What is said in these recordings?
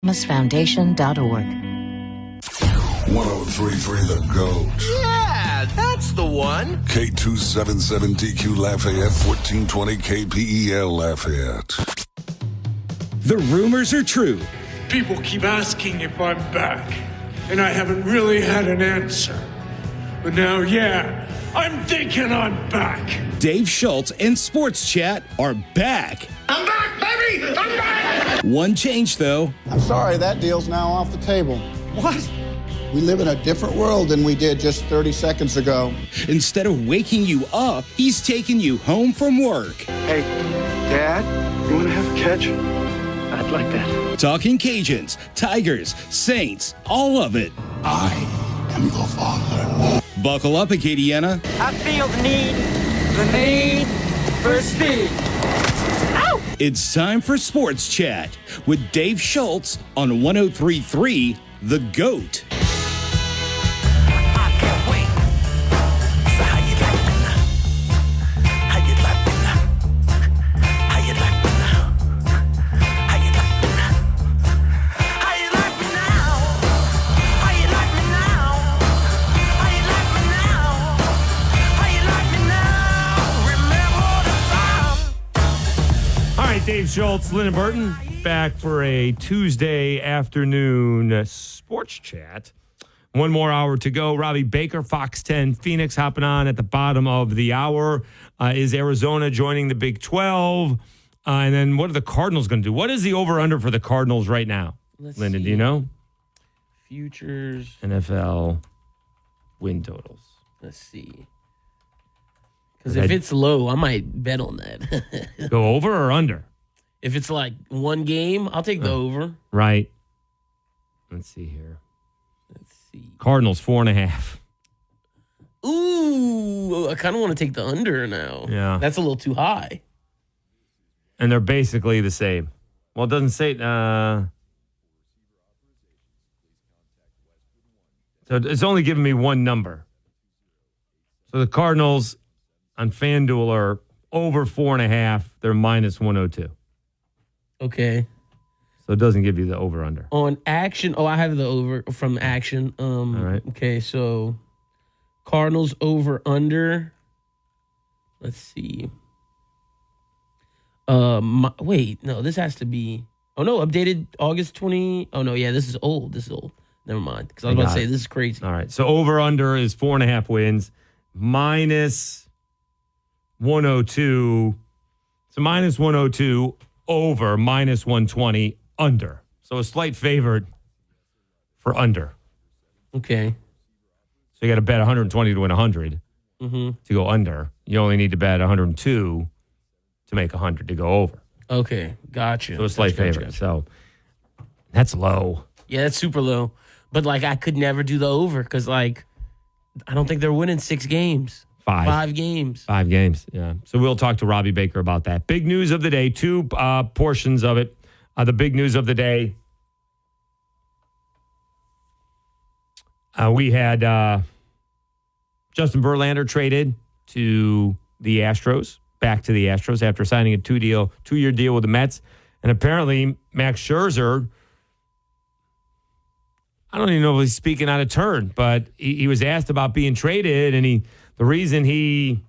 Foundation.org. 103.3 The GOAT. Yeah, that's the one. K277DQ Lafayette, 1420 KPEL Lafayette. The rumors are true. People keep asking if I'm back, and I haven't really had an answer. But now, yeah, I'm thinking I'm back. Dave Schultz and Sports Chat are back. I'm back, baby! I'm back! One change, though. I'm sorry, that deal's now off the table. What? We live in a different world than we did just 30 seconds ago. Instead of waking you up, he's taking you home from work. Hey, Dad, you want to have a catch? I'd like that. Talking Cajuns, Tigers, Saints, all of it. I am your father. Buckle up, Acadiana. I feel the need for speed. Ow! It's time for Sports Chat with Dave Schultz on 103.3 The GOAT. Dave Schultz, Lyndon Burton, back for a Tuesday afternoon sports chat. One more hour to go. Robbie Baker, Fox 10 Phoenix, hopping on at the bottom of the hour. Is Arizona joining the Big 12? And then what are the Cardinals going to do? What is the over-under for the Cardinals right now? Lyndon, do you know? Futures. NFL win totals. Let's see. Because if it's low, I might bet on that. Go over or under? If it's like one game, I'll take the over. Right. Let's see here. Let's see. Cardinals 4.5. Ooh, I kind of want to take the under now. Yeah. That's a little too high. And they're basically the same. Well, it doesn't say... So it's only giving me one number. So the Cardinals on FanDuel are over 4.5. They're minus 102. Okay. So it doesn't give you the over-under. On Action, I have the over from Action. All right. Okay, so Cardinals over-under. Let's see. Wait, no, this has to be... Oh, no, updated August 20... Oh, no, yeah, this is old. Never mind, because I was about to say, this is crazy. All right, so over-under is 4.5 wins. Minus 102. So minus 102 over, minus 120 under. So a slight favorite for under. Okay. So you got to bet 120 to win 100 to go under. You only need to bet 102 to make 100 to go over. Okay, gotcha. So a slight favorite. Gotcha. So that's low. Yeah, that's super low. But, I could never do the over because, I don't think they're winning 6 games. 5 games. 5 games, yeah. So we'll talk to Robbie Baker about that. Big news of the day, 2 portions of it. The big news of the day, we had Justin Verlander traded to the Astros, back to the Astros after signing a 2-year deal with the Mets. And apparently Max Scherzer, I don't even know if he's speaking out of turn, but he was asked about being traded, and the reason he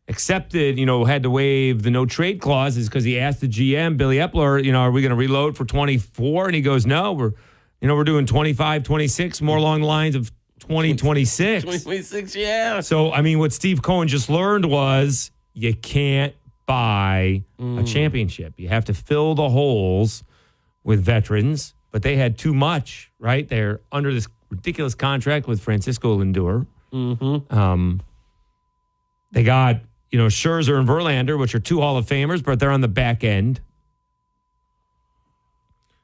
accepted, had to waive the no trade clause is because he asked the GM, Billy Epler, are we going to reload for 24? And he goes, no, we're doing 25, 26, more along the lines of 2026. 2026, yeah. So, what Steve Cohen just learned was you can't buy a championship. You have to fill the holes with veterans, but they had too much, right? They're under this ridiculous contract with Francisco Lindor. Mm-hmm. They got, Scherzer and Verlander, which are 2 Hall of Famers, but they're on the back end.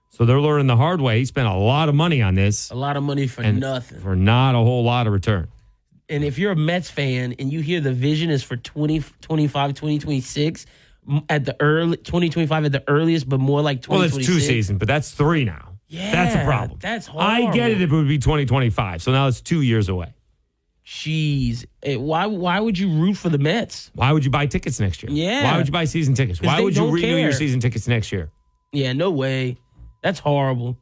So they're learning the hard way. He spent a lot of money on this. A lot of money for nothing. For not a whole lot of return. And if you're a Mets fan and you hear the vision is for 2025, 2026, at the early 2025 at the earliest, but more like 2026. Well, that's 2 seasons, but that's 3 now. Yeah, that's a problem. That's hard. I get it if it would be 2025. So now it's 2 years away. Jeez. Why would you root for the Mets? Why would you buy tickets next year? Yeah. Why would you buy season tickets? Why would you renew your season tickets next year? Yeah, no way. That's horrible.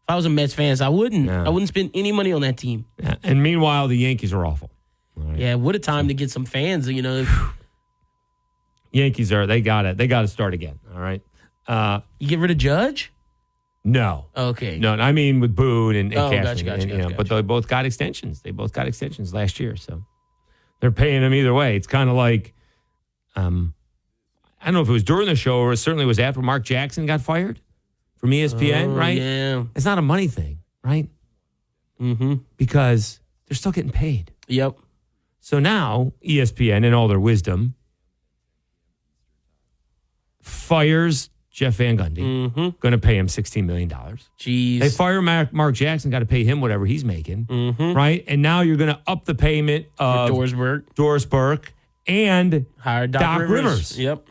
If I was a Mets fan, I wouldn't. Yeah. I wouldn't spend any money on that team. Yeah. And meanwhile, the Yankees are awful. All right. Yeah, what a time to get some fans. Yankees they got it. They got to start again. All right. You get rid of Judge? No. Okay. No, I mean with Boone and Gotcha, Cashman. But they both got extensions. They both got extensions last year, so they're paying them either way. It's kind of like, I don't know if it was during the show or it certainly was after Mark Jackson got fired from ESPN, right? Yeah. It's not a money thing, right? Mm-hmm. Because they're still getting paid. Yep. So now ESPN, in all their wisdom, fires Jeff Van Gundy, going to pay him $16 million. Jeez. They fire Mark Jackson, got to pay him whatever he's making, right? And now you're going to up the payment of Doris Burke and hire Doc Rivers. Yep.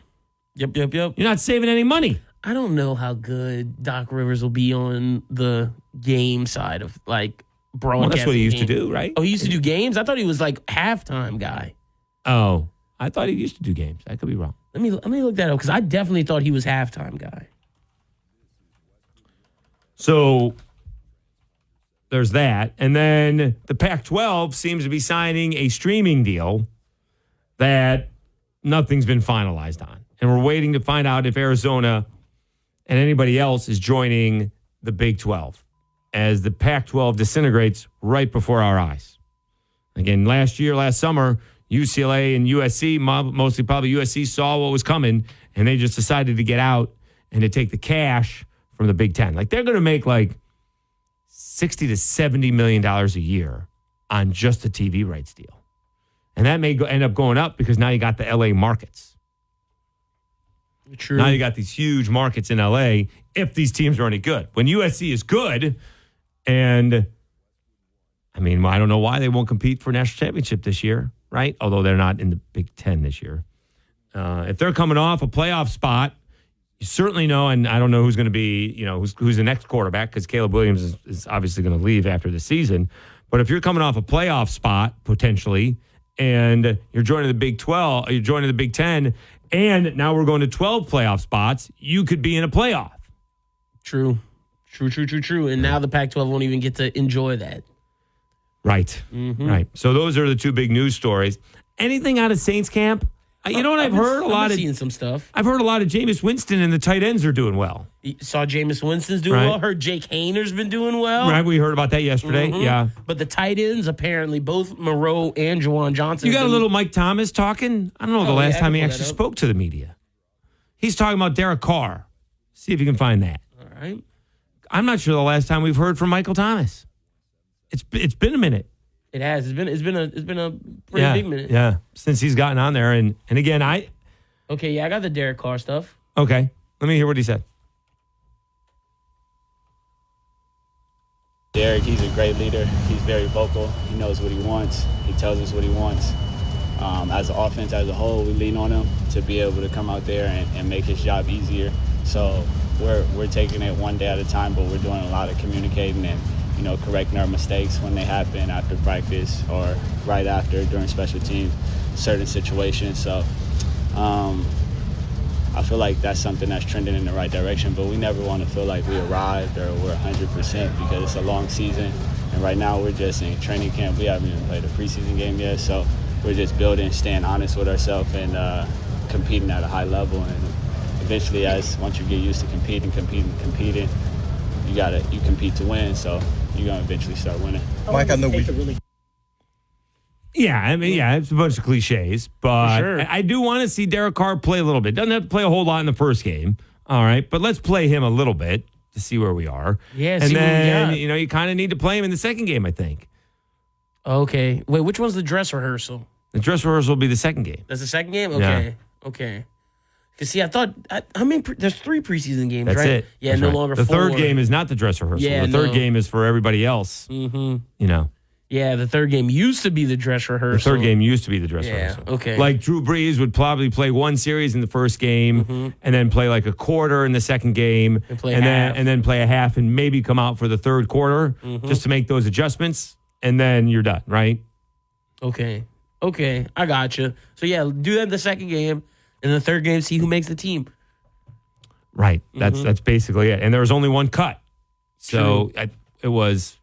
You're not saving any money. I don't know how good Doc Rivers will be on the game side of like broadcasting. Well, that's what he used to games. do, right? Oh, he used to do games? I thought he was like halftime guy. Oh, I thought he used to do games. I could be wrong. Let me look that up because I definitely thought he was halftime guy. So there's that. And then the Pac-12 seems to be signing a streaming deal that nothing's been finalized on. And we're waiting to find out if Arizona and anybody else is joining the Big 12 as the Pac-12 disintegrates right before our eyes. Again, last summer, UCLA and USC, mostly probably USC, saw what was coming, and they just decided to get out and to take the cash from the Big Ten. Like, they're going to make like $60 to $70 million a year on just the TV rights deal. And that may end up going up because now you got the LA markets. True. Now you got these huge markets in LA if these teams are any good. When USC is good, and I mean, I don't know why they won't compete for national championship this year, right? Although they're not in the Big Ten this year. If they're coming off a playoff spot, you certainly know, and I don't know who's going to be, who's the next quarterback because Caleb Williams is obviously going to leave after the season. But if you're coming off a playoff spot potentially, and you're joining the Big 12, you're joining the Big 10, and now we're going to 12 playoff spots, you could be in a playoff. True. And now the Pac-12 won't even get to enjoy that. Right. Right. So those are the two big news stories. Anything out of Saints camp? You know what I've heard a lot of seeing some stuff. I've heard a lot of Jameis Winston and the tight ends are doing well. You saw Jameis Winston's doing well. Heard Jake Hayner's been doing well. Right, we heard about that yesterday. Yeah. But the tight ends, apparently, both Moreau and Juwan Johnson. You got a little Mike Thomas talking? I don't know the last time he actually spoke to the media. He's talking about Derek Carr. See if you can find that. All right. I'm not sure the last time we've heard from Michael Thomas. It's been a minute. It has. It's been a pretty big minute. Yeah, since he's gotten on there, and again, Okay, yeah, I got the Derek Carr stuff. Okay, let me hear what he said. Derek, he's a great leader. He's very vocal. He knows what he wants. He tells us what he wants. As an offense as a whole, we lean on him to be able to come out there and make his job easier. So we're taking it one day at a time, but we're doing a lot of communicating and correcting our mistakes when they happen after practice or right after during special teams, certain situations. So I feel like that's something that's trending in the right direction, but we never want to feel like we arrived or we're 100% because it's a long season. And right now we're just in training camp. We haven't even played a preseason game yet. So we're just building, staying honest with ourselves and competing at a high level. And eventually, once you get used to competing, you compete to win. So you're going to eventually start winning. Mike, I know we... Yeah, I mean, it's a bunch of cliches, but sure. I do want to see Derek Carr play a little bit. Doesn't have to play a whole lot in the first game, all right? But let's play him a little bit to see where we are. Yeah, and see then, what we got. you kind of need to play him in the second game, I think. Okay. Wait, which one's the dress rehearsal? The dress rehearsal will be the second game. That's the second game? Okay. Yeah. Okay. Because, see, I thought, there's 3 preseason games, That's right? it. Yeah, That's no right. longer The 4. third game is not the dress rehearsal. Yeah, the third no. game is for everybody else. Mm-hmm. Yeah, the third game used to be the dress rehearsal. The third game used to be the dress rehearsal. Okay. Like Drew Brees would probably play one series in the first game and then play like a quarter in the second game And play half. then play a half and maybe come out for the third quarter just to make those adjustments and then you're done, right? Okay, I gotcha. So, yeah, do that in the second game. And the third game, see who makes the team. Right. That's basically it. And there was only one cut. So it was,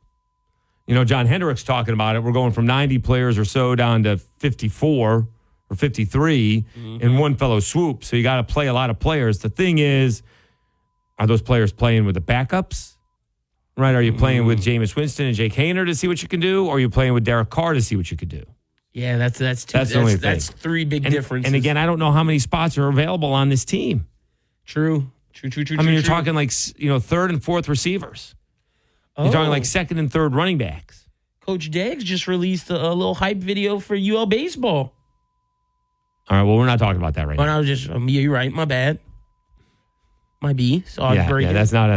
John Hendricks talking about it. We're going from 90 players or so down to 54 or 53 in one fellow swoop. So you got to play a lot of players. The thing is, are those players playing with the backups? Right? Are you playing with Jameis Winston and Jake Haener to see what you can do? Or are you playing with Derek Carr to see what you could do? Yeah, that's the only thing. That's three big differences. And again, I don't know how many spots are available on this team. True. I mean, you're talking like, third and fourth receivers. You're talking like second and third running backs. Coach Deggs just released a little hype video for UL baseball. All right, well, we're not talking about that right now. I was just, you're right, my bad. My B. So I break it. That's not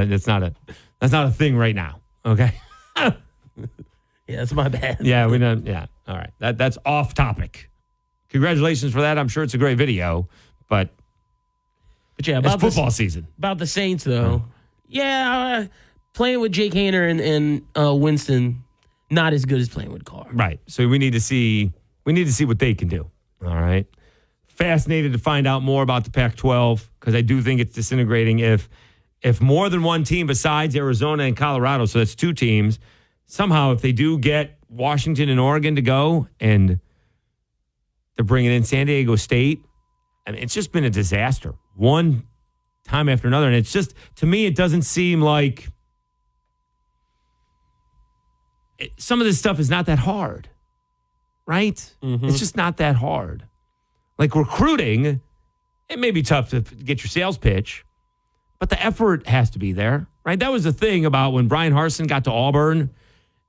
a thing right now. Okay. Yeah, that's my bad. Yeah, we know. Yeah, all right. That's off topic. Congratulations for that. I'm sure it's a great video, but yeah, about it's football season. About the Saints, though. Yeah, playing with Jake Haener and Winston, not as good as playing with Carr. Right. So we need to see what they can do. All right. Fascinated to find out more about the Pac-12 because I do think it's disintegrating if more than one team besides Arizona and Colorado, so that's two teams, somehow if they do get Washington and Oregon to go and they're bringing in San Diego State, I mean, it's just been a disaster. One time after another. And it's just, to me, it doesn't seem like some of this stuff is not that hard, right? Mm-hmm. It's just not that hard. Like recruiting, it may be tough to get your sales pitch, but the effort has to be there, right? That was the thing about when Brian Harsin got to Auburn,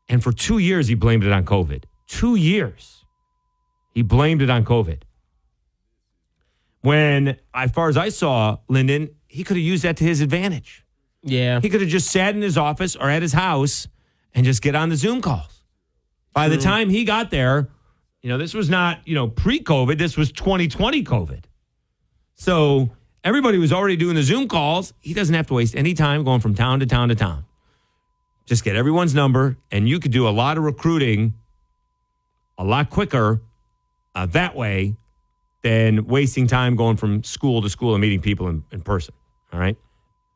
and for 2 years he blamed it on COVID. 2 years he blamed it on COVID. When, as far as I saw, Lyndon, he could have used that to his advantage. Yeah. He could have just sat in his office or at his house and just get on the Zoom calls. By the time he got there, this was not, pre-COVID. This was 2020 COVID. So everybody was already doing the Zoom calls. He doesn't have to waste any time going from town to town to town. Just get everyone's number, and you could do a lot of recruiting a lot quicker that way than wasting time going from school to school and meeting people in person. All right?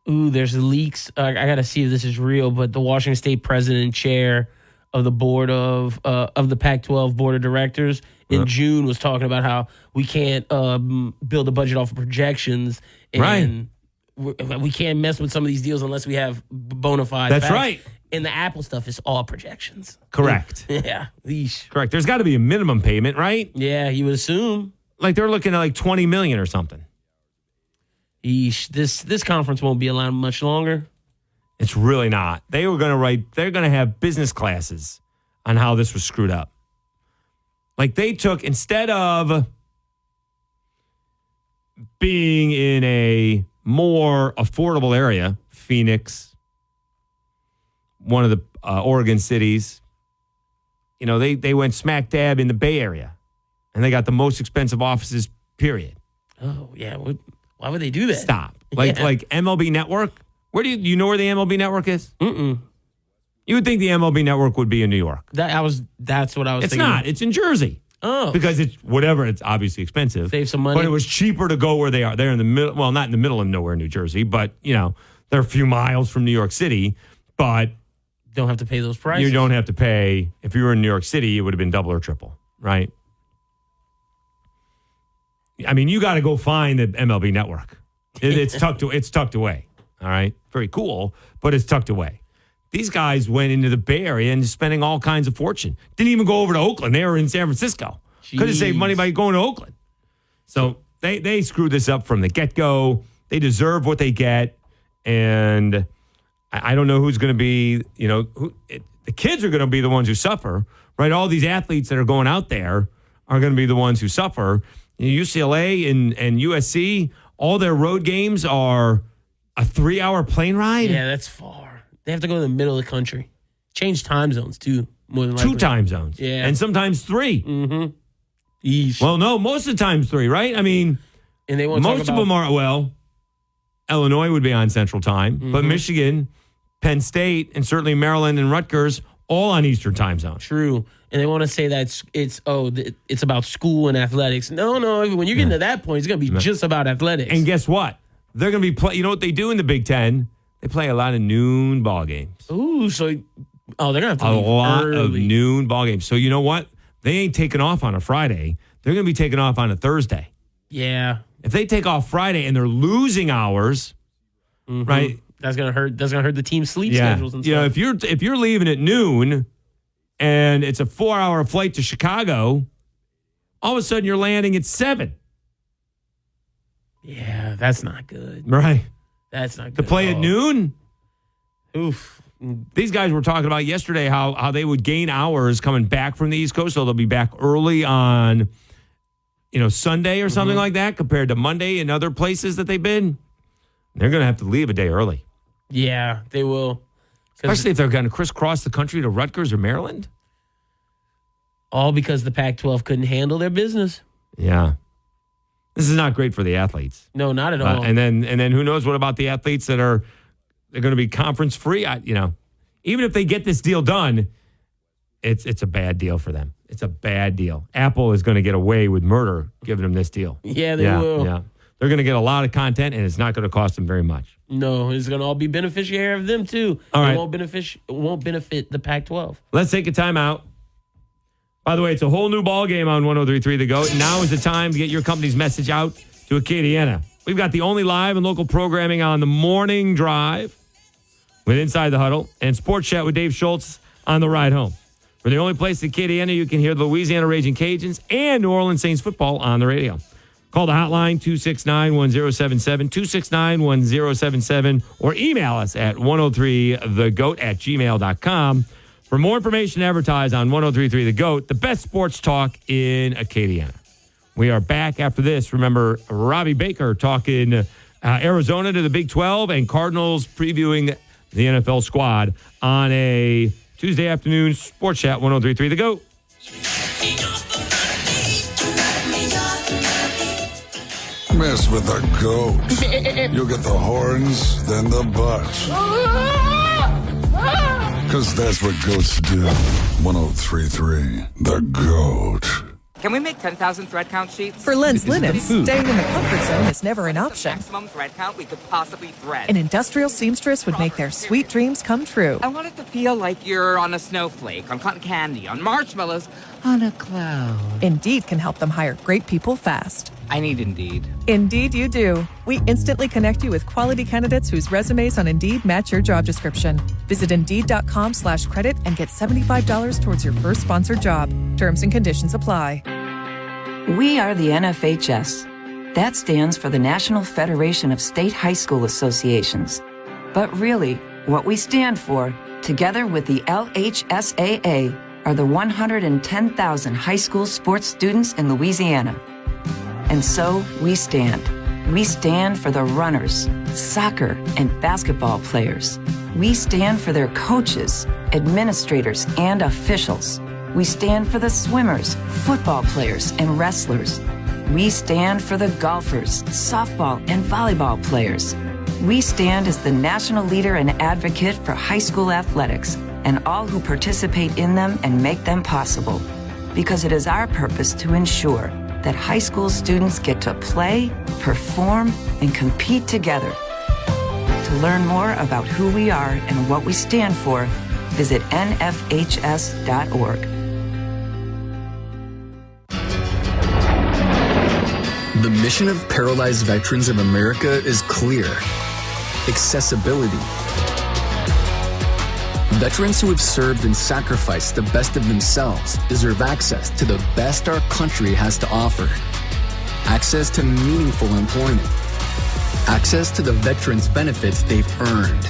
Ooh, there's leaks. I got to see if this is real, but the Washington State president and chair of the board of the Pac-12 board of directors in June was talking about how we can't build a budget off of projections, and we can't mess with some of these deals unless we have bona fide That's facts. right. And the Apple stuff is all projections. Correct. Yeah. Yeesh. Correct. There's got to be a minimum payment, right? Yeah, you would assume. Like they're looking at like $20 million or something. Yeesh. This conference won't be around much longer. It's really not. They're going to have business classes on how this was screwed up. Like they took, instead of being in a more affordable area, Phoenix, one of the Oregon cities, they went smack dab in the Bay Area and they got the most expensive offices, period. Oh, yeah. Why would they do that? Stop. Like MLB Network. Where do you know where the MLB Network is? Mm-mm. You would think the MLB Network would be in New York. That's what I was It's thinking. not. It's in Jersey. Oh. Because it's obviously expensive. Save some money. But it was cheaper to go where they are. They're in the middle, well, not in the middle of nowhere, New Jersey, but, they're a few miles from New York City, but don't have to pay those prices. you don't have to pay. If you were in New York City, it would have been double or triple, right? I mean, you got to go find the MLB Network. It's tucked away. All right. Very cool, but it's tucked away. These guys went into the Bay Area and spending all kinds of fortune. Didn't even go over to Oakland. They were in San Francisco. Could have saved money by going to Oakland. So they screwed this up from the get-go. They deserve what they get. And I don't know who's going to be, the kids are going to be the ones who suffer, right? All these athletes that are going out there are going to be the ones who suffer. UCLA and USC, all their road games are a 3-hour plane ride. Yeah, that's far. They have to go to the middle of the country. Change time zones, too, more than likely. 2 time zones. Yeah. And sometimes 3. Mm-hmm. Eesh. Well, no, most of the time 3, right? I mean, and they won't most of them are, Illinois would be on Central Time, but Michigan, Penn State, and certainly Maryland and Rutgers, all on Eastern Time Zone. True. And they want to say that it's about school and athletics. No, when you get to that point, it's going to be just about athletics. And guess what? they're going to be you know what they do in the Big Ten? They play a lot of noon ball games. Ooh, so they're going to have to A leave lot early. of noon ball games. So you know what? They ain't taking off on a Friday. They're going to be taking off on a Thursday. Yeah. If they take off Friday and they're losing hours, right? That's gonna hurt. That's gonna hurt the team's sleep schedules and stuff. You know, if you're leaving at noon and it's a 4-hour flight to Chicago, all of a sudden you're landing at 7. Yeah, that's not good. Right. That's not good. To play at noon? Oof. These guys were talking about yesterday how they would gain hours coming back from the East Coast, so they'll be back early on, Sunday or something like that compared to Monday in other places that they've been. They're going to have to leave a day early. Yeah, they will. Especially if they're going to crisscross the country to Rutgers or Maryland. All because the Pac-12 couldn't handle their business. Yeah. This is not great for the athletes. No, not at all. And then who knows what about the athletes that they're going to be conference free? Even if they get this deal done, it's a bad deal for them. It's a bad deal. Apple is going to get away with murder giving them this deal. Yeah, they will. Yeah. They're going to get a lot of content, and it's not going to cost them very much. No, it's going to all be beneficiary of them, too. All right. It won't benefit the Pac-12. Let's take a timeout. By the way, it's a whole new ball game on 103.3 The GOAT. Now is the time to get your company's message out to Acadiana. We've got the only live and local programming on the morning drive with Inside the Huddle and Sports Chat with Dave Schultz on the ride home. We're the only place in Acadiana you can hear the Louisiana Raging Cajuns and New Orleans Saints football on the radio. Call the hotline 269-1077, 269-1077, or email us at 103thegoat@gmail.com. For more information, advertise on 103.3 The GOAT, the best sports talk in Acadiana. We are back after this. Remember, Robbie Baker talking Arizona to the Big 12 and Cardinals previewing the NFL squad on a Tuesday afternoon Sports Chat 103.3 The GOAT. Mess with the GOAT. You'll get the horns, then the butts. Because that's what goats do. 103.3 The GOAT. Can we make 10,000 thread count sheets? For Lens Linens, staying in the comfort zone is never an option. Maximum thread count we could possibly thread. An industrial seamstress would make their sweet dreams come true. I want it to feel like you're on a snowflake, on cotton candy, on marshmallows, on a cloud. Indeed can help them hire great people fast. I need Indeed. Indeed you do. We instantly connect you with quality candidates whose resumes on Indeed match your job description. Visit Indeed.com/credit and get $75 towards your first sponsored job. Terms and conditions apply. We are the NFHS. That stands for the National Federation of State High School Associations. But really, what we stand for, together with the LHSAA, are the 110,000 high school sports students in Louisiana. And so we stand. We stand for the runners, soccer and basketball players. We stand for their coaches, administrators, and officials. We stand for the swimmers, football players, and wrestlers. We stand for the golfers, softball, and volleyball players. We stand as the national leader and advocate for high school athletics and all who participate in them and make them possible. Because it is our purpose to ensure that high school students get to play, perform, and compete together. To learn more about who we are and what we stand for, visit nfhs.org. The mission of Paralyzed Veterans of America is clear: accessibility. Veterans who have served and sacrificed the best of themselves deserve access to the best our country has to offer. Access to meaningful employment. Access to the veterans' benefits they've earned.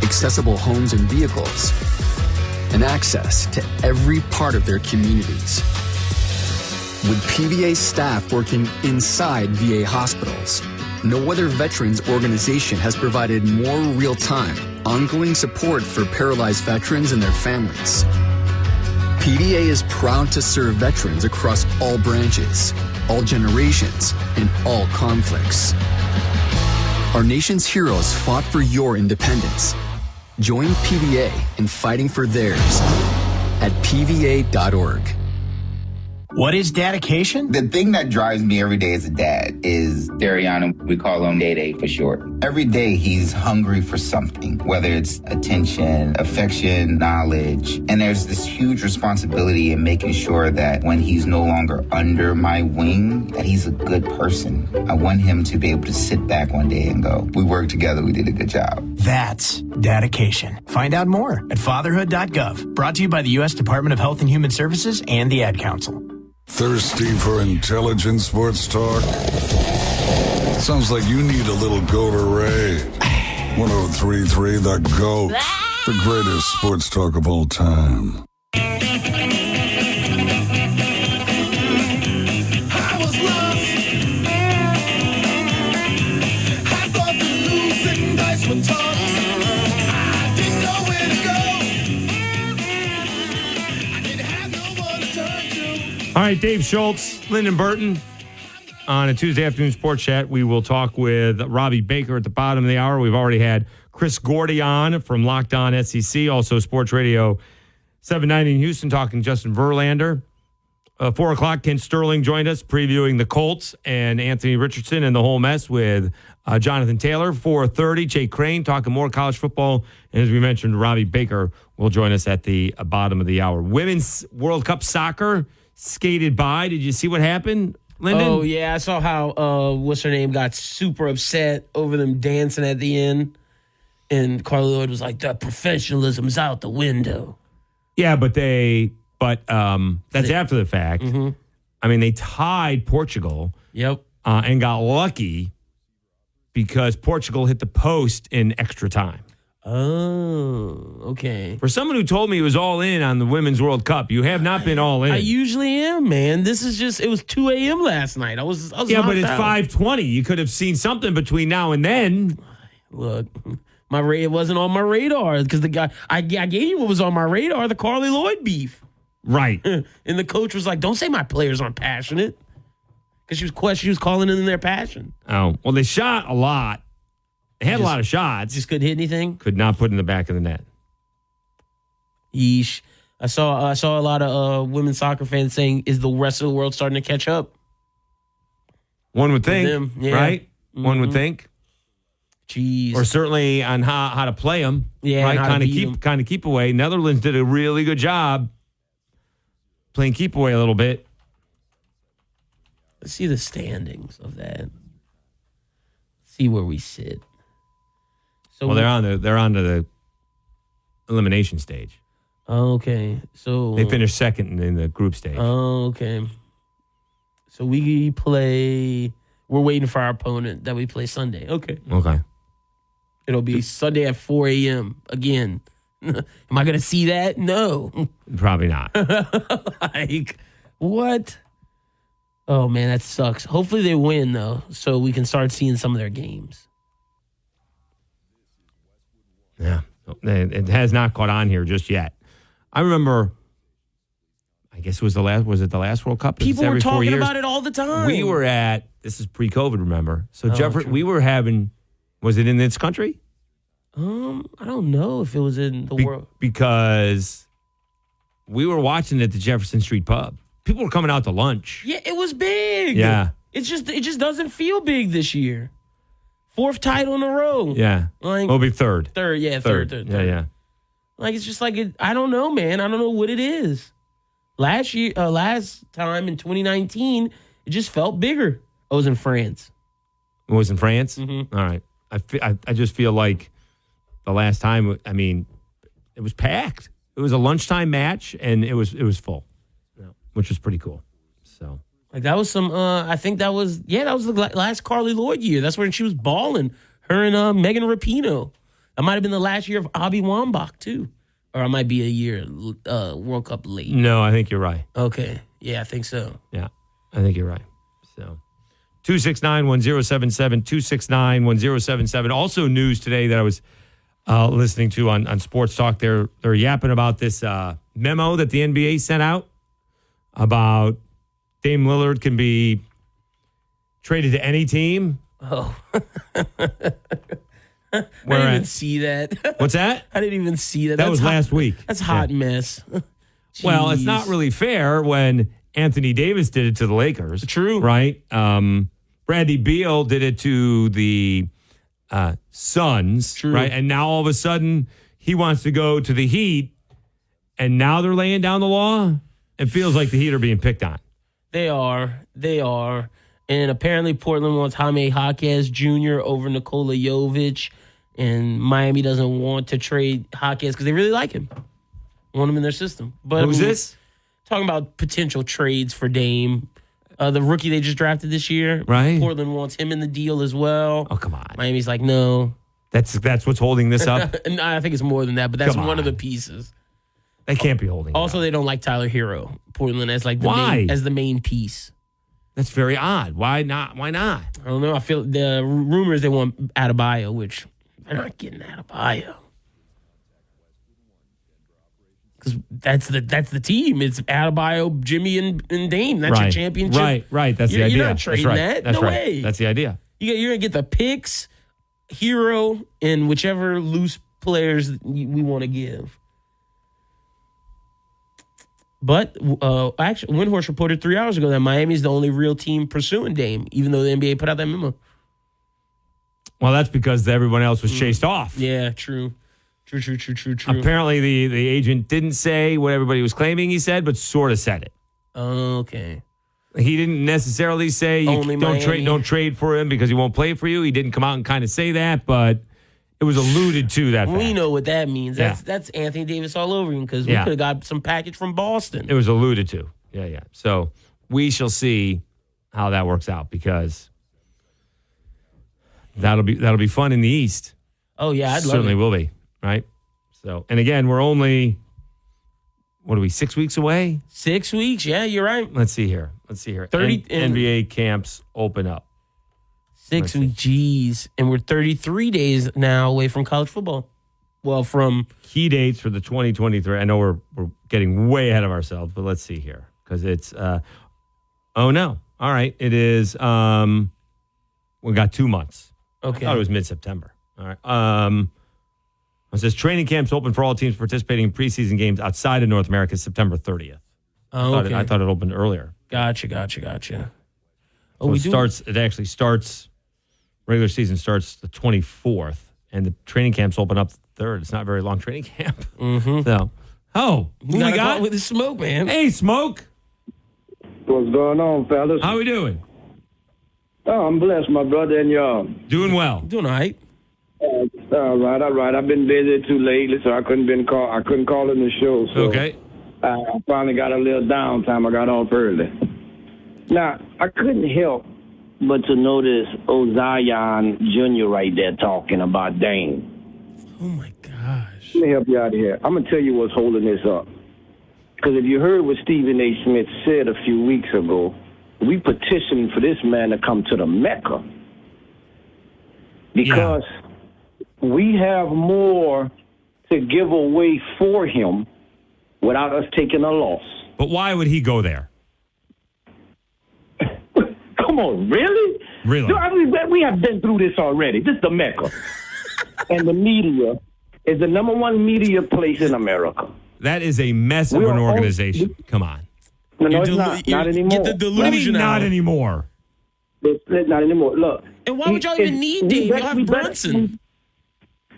Accessible homes and vehicles. And access to every part of their communities. With PVA staff working inside VA hospitals, no other veterans organization has provided more real-time, ongoing support for paralyzed veterans and their families. PVA is proud to serve veterans across all branches, all generations, and all conflicts. Our nation's heroes fought for your independence. Join PVA in fighting for theirs at PVA.org. What is dedication? The thing that drives me every day as a dad is Dariana. We call him Day for short. Every day he's hungry for something, whether it's attention, affection, knowledge. And there's this huge responsibility in making sure that when he's no longer under my wing, that he's a good person. I want him to be able to sit back one day and go, we worked together, we did a good job. That's dedication. Find out more at fatherhood.gov. Brought to you by the U.S. Department of Health and Human Services and the Ad Council. Thirsty for intelligent sports talk? Sounds like you need a little Gatorade. 103.3 The GOAT. The greatest sports talk of all time. I was lost. I thought the losing dice were tossed. I didn't know where to go. I didn't have no one to turn to. All right, Dave Schultz, Lyndon Burton. On a Tuesday afternoon sports chat, we will talk with Robbie Baker at the bottom of the hour. We've already had Chris Gordy on from Locked On SEC, also Sports Radio 790 in Houston, talking Justin Verlander. 4 o'clock, Ken Sterling joined us, previewing the Colts and Anthony Richardson and the whole mess with Jonathan Taylor. 4:30, Jay Crane talking more college football. And as we mentioned, Robbie Baker will join us at the bottom of the hour. Women's World Cup soccer skated by. Did you see what happened, Lyndon? Oh, yeah. I saw how, what's her name, got super upset over them dancing at the end. And Carly Lloyd was like, the professionalism's out the window. Yeah, but that's after the fact. Mm-hmm. I mean, they tied Portugal. Yep. And got lucky because Portugal hit the post in extra time. Oh, okay. For someone who told me he was all in on the Women's World Cup, you have not been all in. I usually am, man. This is just, it was 2 a.m. last night. I was yeah, but it's out. 5:20. You could have seen something between now and then. Look, it wasn't on my radar because the guy, I gave you what was on my radar, the Carly Lloyd beef. Right. And the coach was like, don't say my players aren't passionate. Because she was calling in their passion. Oh, well, they shot a lot. They had a lot of shots. Just couldn't hit anything? Could not put in the back of the net. Yeesh. I saw a lot of women's soccer fans saying, is the rest of the world starting to catch up? One would think, yeah. right? Mm-hmm. One would think. Jeez. Or certainly on how to play them. Yeah, right? and how to beat 'em. Kind of keep away. Netherlands did a really good job playing keep away a little bit. Let's see the standings of that. See where we sit. So Well, they're on to the elimination stage. Okay, so They finished second in the group stage. Oh, okay. So we're waiting for our opponent that we play Sunday. Okay. Okay. It'll be Sunday at 4 a.m. again. Am I going to see that? No. Probably not. Like, what? Oh, man, that sucks. Hopefully they win, though, so we can start seeing some of their games. Yeah. It has not caught on here just yet. I remember, I guess it was the last World Cup? People were every 4 talking years. about it all the time. We were this is pre-COVID, remember? So true. we were having, was it in this country? I don't know if it was in the world. Because we were watching it at the Jefferson Street Pub. People were coming out to lunch. Yeah, it was big. Yeah. It just doesn't feel big this year. 4th title in a row. Yeah. Like, It'll be third. Third. Yeah. Like, it's just like, I don't know, man. I don't know what it is. Last time in 2019, it just felt bigger. I was in France. It was in France? Mm-hmm. All right. I just feel like the last time, I mean, it was packed. It was a lunchtime match, and it was full, which was pretty cool. So, like, that was some, I think that was the last Carly Lloyd year. That's when she was balling. Her and Megan Rapinoe. That might have been the last year of Abby Wambach, too. Or it might be a year World Cup late. No, I think you're right. Okay. Yeah, I think so. Yeah, I think you're right. So, 269-1077, 269-1077. Also news today that I was listening to on Sports Talk. They're yapping about this memo that the NBA sent out about Dame Lillard can be traded to any team. Oh. I didn't even see that. What's that? I didn't even see that. That was last week. That's a hot mess. Well, it's not really fair when Anthony Davis did it to the Lakers. True. Right? Bradley Beal did it to the Suns. True. Right? And now all of a sudden he wants to go to the Heat, and now they're laying down the law. It feels like the Heat are being picked on. They are. And apparently Portland wants Jaime Jaquez Jr. over Nikola Jovic, and Miami doesn't want to trade Jaquez because they really like him. Want him in their system. But Who's this? Talking about potential trades for Dame. The rookie they just drafted this year. Right. Portland wants him in the deal as well. Oh, come on. Miami's like, no. That's what's holding this up? No, I think it's more than that, but that's Come one of on. the pieces. They can't be holding it Also, up. they don't like Tyler Hero. Portland as like the Why? main piece. That's very odd. Why not? Why not? I don't know. I feel the rumors they want Adebayo, which they're not getting Adebayo. Because that's the team. It's Adebayo, Jimmy, and Dame. That's your championship. Right. That's the idea. You're not trading That's right. that. That's no right. way. That's the idea. You're going to get the picks, Hero, and whichever loose players we want to give. But actually, Windhorst reported 3 hours ago that Miami's the only real team pursuing Dame, even though the NBA put out that memo. Well, that's because everyone else was chased off. Yeah, true. True. Apparently, the agent didn't say what everybody was claiming he said, but sort of said it. Okay. He didn't necessarily say Only don't trade for him because he won't play for you. He didn't come out and kind of say that, but it was alluded to that fact. We know what that means. Yeah. That's Anthony Davis all over him because we could have got some package from Boston. It was alluded to. Yeah. So we shall see how that works out because that'll be fun in the East. Oh yeah, I'd love Certainly it. will be, right? So, and again, we're only 6 weeks away? 6 weeks? Yeah, you're right. Let's see here. 30 NBA camps open up. 6 weeks, geez, and we're 33 days now away from college football. Well, from key dates for the 2023. I know we're getting way ahead of ourselves, but let's see here because it's. Oh no! All right, it is. We got 2 months. Okay, I thought it was mid-September. All right. It says training camps open for all teams participating in preseason games outside of North America September 30th. Oh, okay. I thought it opened earlier. Gotcha. So it actually starts. Regular season starts the 24th, and the training camps open up the 3rd. It's not a very long training camp. Mm-hmm. So, who we got with the Smoke, man? Hey, Smoke. What's going on, fellas? How we doing? Oh, I'm blessed, my brother, and y'all. Doing well. Doing all right. All right. I've been busy too lately, so I couldn't call in the show. So okay. I finally got a little downtime. I got off early. Now, I couldn't help but to notice Zion Jr. right there talking about Dame. Oh, my gosh. Let me help you out here. I'm going to tell you what's holding this up. Because if you heard what Stephen A. Smith said a few weeks ago, we petitioned for this man to come to the Mecca. Because we have more to give away for him without us taking a loss. But why would he go there? Come on, really? Really? I mean, we have been through this already. This is the Mecca. And the media is the number one media place in America. That is a mess of an organization. Come on. No, it's not. Not anymore. Get the delusion out. Not anymore. It's not anymore. Look. And why would y'all even need Dave? Y'all have Brunson.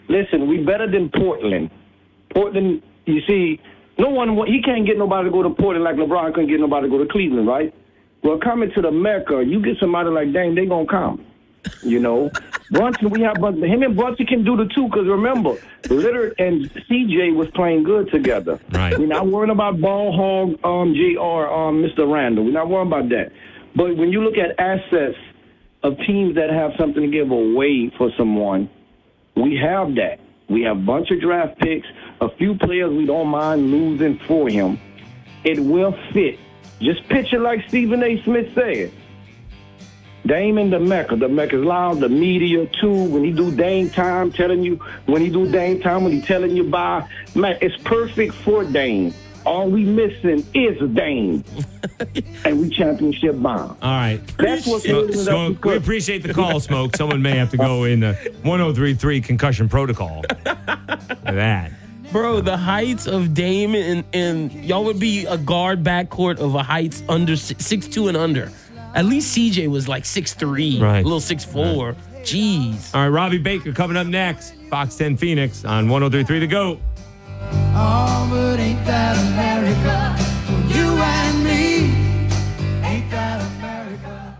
Listen, we better than Portland. Portland, you see, he can't get nobody to go to Portland like LeBron couldn't get nobody to go to Cleveland, right? Well, coming to the Mecca, you get somebody like Dame, they gonna come. You know, Brunson, him and Brunson can do the two. Because remember, Lillard and CJ was playing good together. Right. We're not worrying about ball hog, Mr. Randall. We're not worrying about that. But when you look at assets of teams that have something to give away for someone, we have that. We have a bunch of draft picks, a few players we don't mind losing for him. It will fit. Just picture like Stephen A. Smith said. Dame in the Mecca. The Mecca's loud. The media, too. When he do Dame time, when he telling you bye. Man, it's perfect for Dame. All we missing is a Dame. And we championship bound. All right. That's what's Smoke, we appreciate the call, Smoke. Someone may have to go in the 1033 concussion protocol. Look at that. Bro, the heights of Dame and y'all would be a guard backcourt of a heights under 6'2" and under. At least CJ was like 6'3", Right. a little 6'4". Jeez. All right, Robbie Baker coming up next. Fox 10 Phoenix on 103.3 The GOAT. Oh, but ain't that America for you and me? Ain't that America?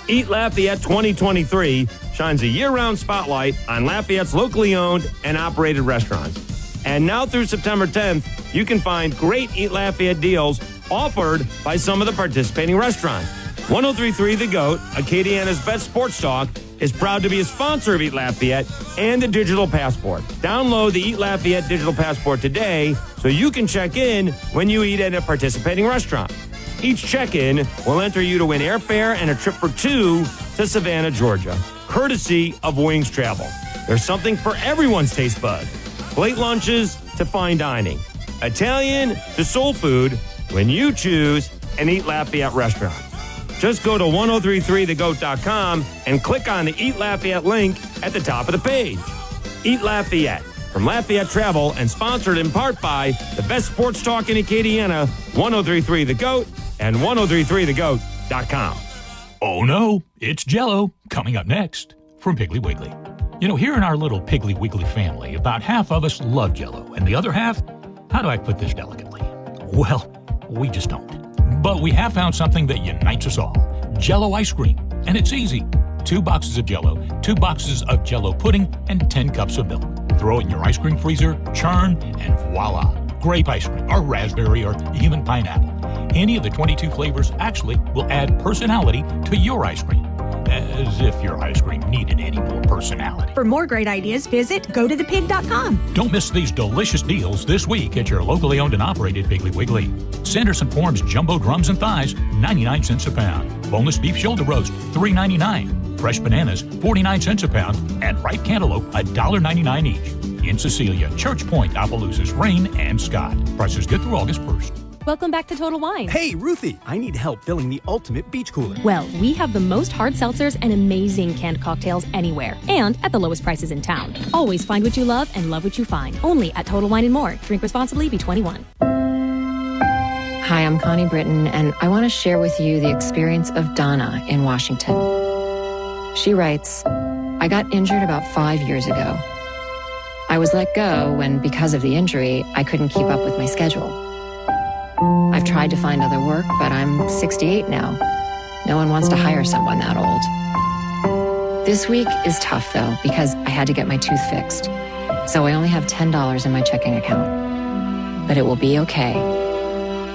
Eat Lafayette 2023 shines a year-round spotlight on Lafayette's locally owned and operated restaurants. And now through September 10th, you can find great Eat Lafayette deals offered by some of the participating restaurants. 103.3 The GOAT, Acadiana's best sports talk, is proud to be a sponsor of Eat Lafayette and the Digital Passport. Download the Eat Lafayette Digital Passport today so you can check in when you eat at a participating restaurant. Each check-in will enter you to win airfare and a trip for two to Savannah, Georgia, courtesy of Wings Travel. There's something for everyone's taste bud. Plate lunches to fine dining, Italian to soul food, when you choose an Eat Lafayette restaurant. Just go to 1033thegoat.com and click on the Eat Lafayette link at the top of the page. Eat Lafayette from Lafayette Travel and sponsored in part by the best sports talk in Acadiana, 1033 The GOAT and 1033thegoat.com. Oh no, it's Jell-O coming up next from Piggly Wiggly. You know, here in our little Piggly Wiggly family, about half of us love Jell-O, and the other half, how do I put this delicately? Well, we just don't. But we have found something that unites us all. Jell-O ice cream. And it's easy. 2 boxes of Jell-O, 2 boxes of Jell-O pudding, and 10 cups of milk. Throw it in your ice cream freezer, churn, and voila. Grape ice cream, or raspberry, or even pineapple. Any of the 22 flavors actually will add personality to your ice cream. As if your ice cream needed any more personality. For more great ideas, visit gotothepig.com. Don't miss these delicious deals this week at your locally owned and operated Piggly Wiggly. Sanderson Farms Jumbo Drums and Thighs, 99 cents a pound. Boneless beef shoulder roast, $3.99. Fresh bananas, 49 cents a pound. And ripe cantaloupe, $1.99 each. In Cecilia, Church Point, Opelousas, Rain, and Scott. Prices good through August 1st. Welcome back to Total Wine. Hey, Ruthie, I need help filling the ultimate beach cooler. Well, we have the most hard seltzers and amazing canned cocktails anywhere, and at the lowest prices in town. Always find what you love and love what you find. Only at Total Wine & More. Drink responsibly, be 21. Hi, I'm Connie Britton, and I want to share with you the experience of Donna in Washington. She writes, I got injured about 5 years ago. I was let go when, because of the injury, I couldn't keep up with my schedule. I've tried to find other work, but I'm 68 now. No one wants to hire someone that old. This week is tough, though, because I had to get my tooth fixed. So I only have $10 in my checking account. But it will be okay.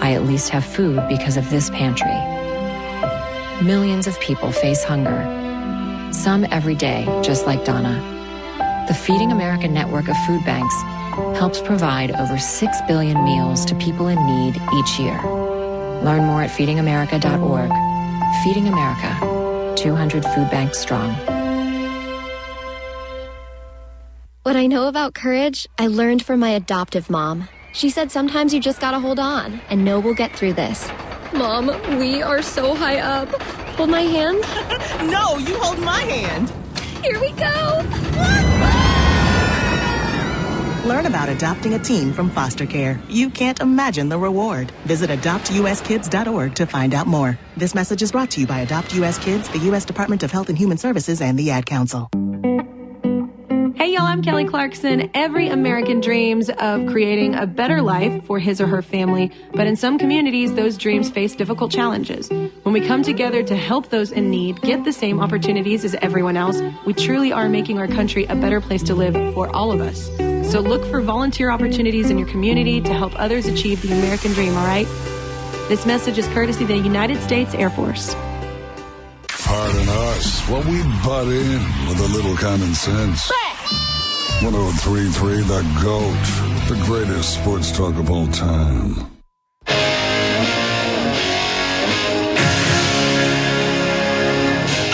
I at least have food because of this pantry. Millions of people face hunger. Some every day, just like Donna. The Feeding America network of food banks helps provide over 6 billion meals to people in need each year. Learn more at feedingamerica.org. Feeding America, 200 food banks strong. What I know about courage, I learned from my adoptive mom. She said sometimes you just gotta hold on and know we'll get through this. Mom, we are so high up. Hold my hand. No, you hold my hand. Here we go. Learn about adopting a teen from foster care. You can't imagine the reward. Visit adoptuskids.org to find out more. This message is brought to you by Adopt US Kids, the U.S. Department of Health and Human Services, and the Ad Council. Hey y'all, I'm Kelly Clarkson. Every American dreams of creating a better life for his or her family, but in some communities, those dreams face difficult challenges. When we come together to help those in need get the same opportunities as everyone else, we truly are making our country a better place to live for all of us. So look for volunteer opportunities in your community to help others achieve the American dream, all right? This message is courtesy of the United States Air Force. Pardon us while we butt in with a little common sense. 103.3 The GOAT, the greatest sports talk of all time.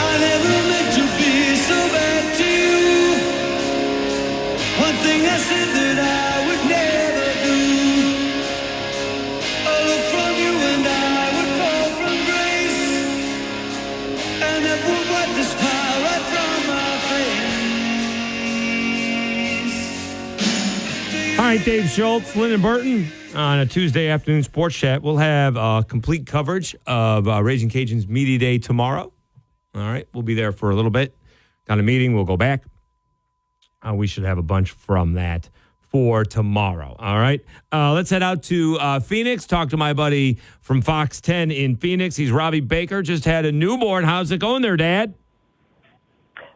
I never meant to be so bad to you. One thing I said that I would never do. A look from you and I would fall from grace, and that would wipe the smile right from my face. All right, Dave Schultz, Lyndon Burton on a Tuesday afternoon sports chat. We'll have complete coverage of Raising Cajuns Media Day tomorrow. All right, we'll be there for a little bit. Got a meeting, we'll go back. We should have a bunch from that for tomorrow. All right, let's head out to Phoenix. Talk to my buddy from Fox 10 in Phoenix. He's Robbie Baker. Just had a newborn. How's it going there, Dad?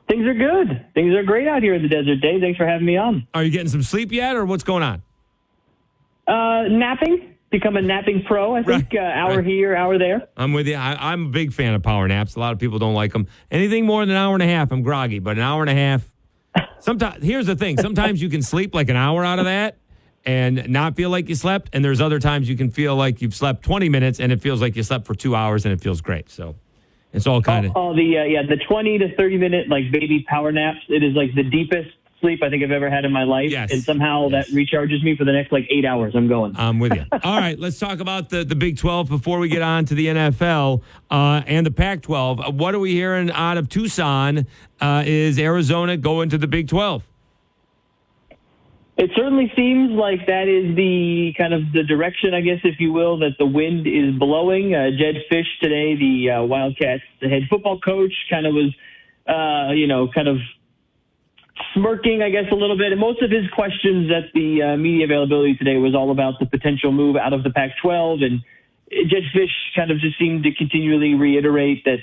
Things are good. Things are great out here in the desert, Dave. Thanks for having me on. Are you getting some sleep yet, or what's going on? Napping. Become a napping pro. I think hour here, hour there. I'm with you. I'm a big fan of power naps. A lot of people don't like them. Anything more than an hour and a half, I'm groggy. But an hour and a half. Sometimes, here's the thing. Sometimes you can sleep like an hour out of that and not feel like you slept. And there's other times you can feel like you've slept 20 minutes and it feels like you slept for 2 hours and it feels great. So it's all kind of. The 20 to 30 minute like baby power naps. It is like the deepest sleep I think I've ever had in my life. Yes. And somehow that recharges me for the next 8 hours. I'm going. I'm with you. All right, let's talk about the Big 12 before we get on to the NFL and the Pac-12. What are we hearing out of Tucson? Is Arizona going to the Big 12? It certainly seems like that is the kind of the direction, I guess, if you will, that the wind is blowing. Jed Fish today, the Wildcats, the head football coach, kind of was, kind of smirking, I guess, a little bit. And most of his questions at the media availability today was all about the potential move out of the Pac-12. And Jed Fish kind of just seemed to continually reiterate that,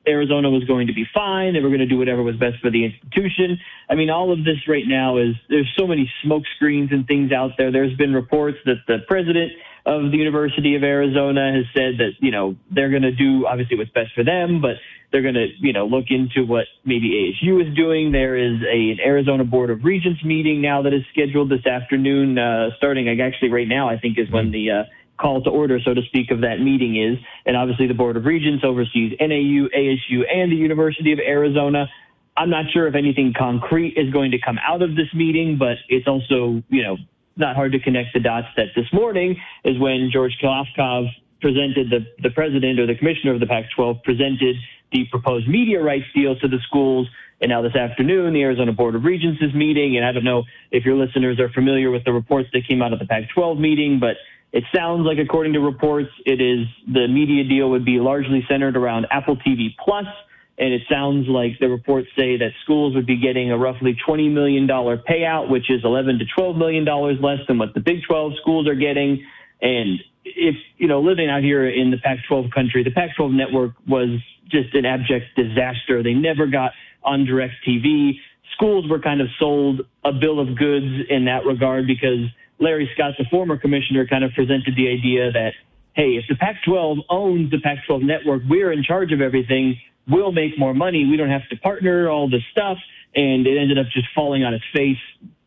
Arizona was going to be fine. They were going to do whatever was best for the institution. I mean, all of this right now there's so many smoke screens and things out there. There's been reports that the president of the University of Arizona has said that, they're going to do obviously what's best for them, but they're going to, look into what maybe ASU is doing. There is an Arizona Board of Regents meeting now that is scheduled this afternoon, starting actually right now, I think is when the call to order, so to speak, of that meeting is. And obviously the Board of Regents oversees NAU, ASU, and the University of Arizona. I'm not sure if anything concrete is going to come out of this meeting, but it's also, not hard to connect the dots that this morning is when George Kalafkov presented the president or the commissioner of the Pac-12 presented the proposed media rights deal to the schools. And now this afternoon, the Arizona Board of Regents is meeting. And I don't know if your listeners are familiar with the reports that came out of the Pac-12 meeting, but it sounds like, according to reports, the media deal would be largely centered around Apple TV Plus. And it sounds like the reports say that schools would be getting a roughly $20 million payout, which is $11 to $12 million less than what the Big 12 schools are getting. And if, living out here in the Pac-12 country, the Pac-12 network was just an abject disaster. They never got on DirecTV. Schools were kind of sold a bill of goods in that regard because Larry Scott, the former commissioner, kind of presented the idea that, hey, if the Pac-12 owns the Pac-12 network, we're in charge of everything. We'll make more money. We don't have to partner, all this stuff. And it ended up just falling on its face.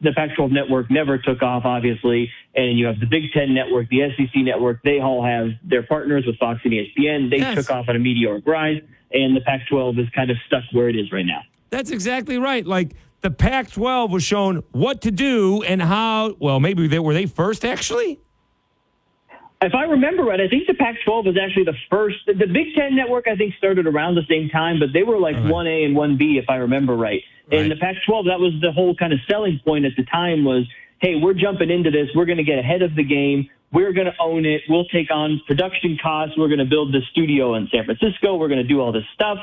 The Pac-12 network never took off, obviously. And you have the Big Ten network, the SEC network. They all have their partners with Fox and ESPN. They took off on a meteoric rise. And the Pac-12 is kind of stuck where it is right now. That's exactly right. Like, the Pac-12 was shown what to do and how. Well, maybe were they first, actually? If I remember right, I think the Pac-12 was actually the first. The Big Ten network, I think, started around the same time, but they were like 1A and 1B, if I remember right. And the Pac-12, that was the whole kind of selling point at the time was, hey, we're jumping into this. We're going to get ahead of the game. We're going to own it. We'll take on production costs. We're going to build the studio in San Francisco. We're going to do all this stuff.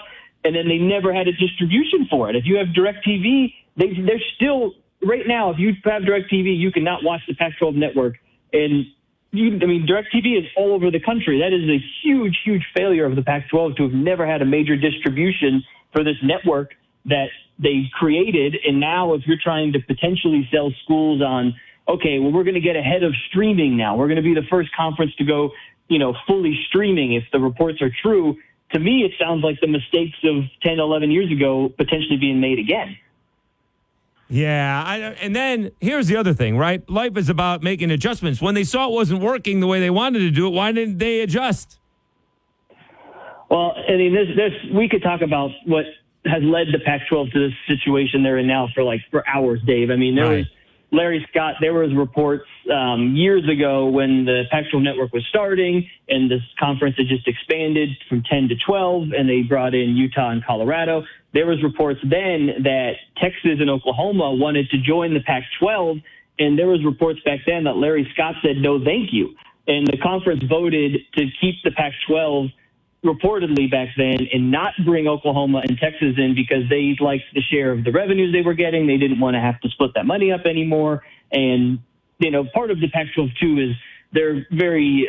And then they never had a distribution for it. If you have DirecTV, they're still, right now, if you have DirecTV, you cannot watch the Pac-12 network. And DirecTV is all over the country. That is a huge, huge failure of the Pac-12 to have never had a major distribution for this network that they created. And now if you're trying to potentially sell schools on, okay, well, we're going to get ahead of streaming now. We're going to be the first conference to go, fully streaming if the reports are true. To me, it sounds like the mistakes of 10, 11 years ago potentially being made again. Yeah, and then here's the other thing, right? Life is about making adjustments. When they saw it wasn't working the way they wanted to do it, why didn't they adjust? Well, I mean, we could talk about what has led the Pac-12 to this situation they're in now for hours, Dave. I mean, there was Larry Scott. There was reports years ago when the Pac-12 network was starting, and this conference had just expanded from 10 to 12, and they brought in Utah and Colorado. There was reports then that Texas and Oklahoma wanted to join the Pac-12, And there was reports back then that Larry Scott said, no, thank you. And the conference voted to keep the Pac-12 reportedly back then and not bring Oklahoma and Texas in because they liked the share of the revenues they were getting. They didn't want to have to split that money up anymore. And, part of the Pac-12 too is they're very